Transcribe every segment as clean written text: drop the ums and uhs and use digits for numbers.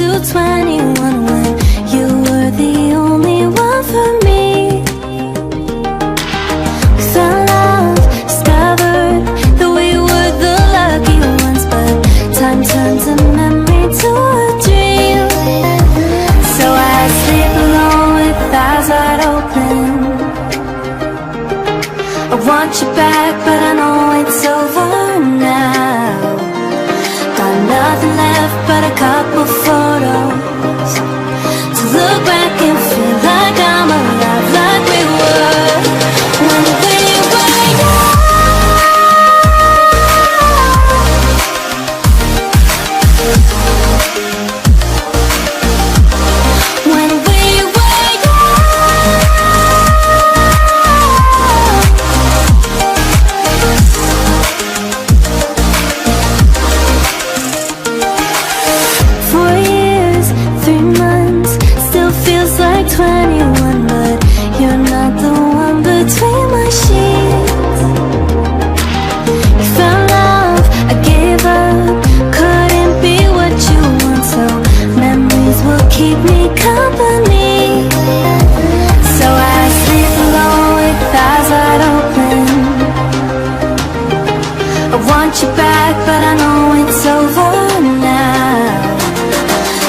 to 21 when you were the only one for me. We fell in love, discovered that we were the lucky ones, but time turns a memory to a dream. So I sleep alone with eyes wide open. I want you back, but I know it's over now. Got nothing left but a couple photos to look back and feel like I'm alive, like we were when we were young. When we were young. 4 years, 3 months, still feels like 21, but you're not the one between my sheets. You found love, I gave up, couldn't be what you want, so memories will keep me company. So I sleep alone with eyes wide open. I want you back, but I know it's over now.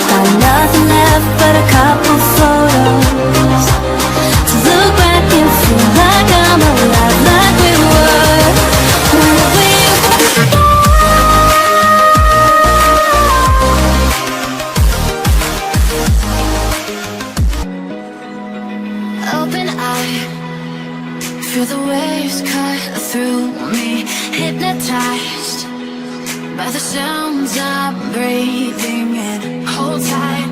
Got nothing left but a couple photos to look back and feel like I'm alive, like we were when we were young. Open eye, feel the waves cut through me, hypnotized by the sounds I'm breathing in. Hold tight,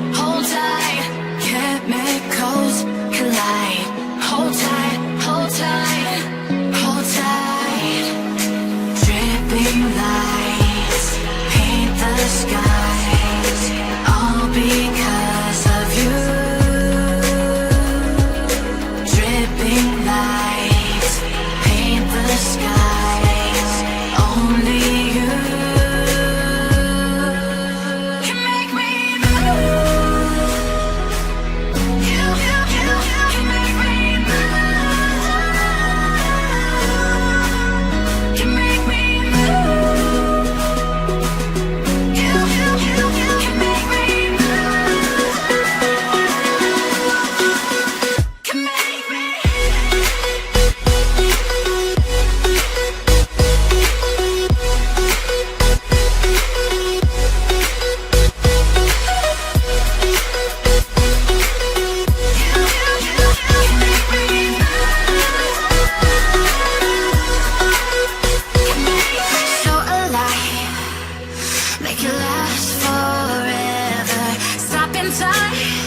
chemicals collide. Hold tight, hold tight, hold tight. Dripping lights paint the skies, all because of you. Dripping lights paint the skies, only you can make me move. You can make me move. Can make me move. You can make me move. Can make me. So alive, make it last forever. Stop in time.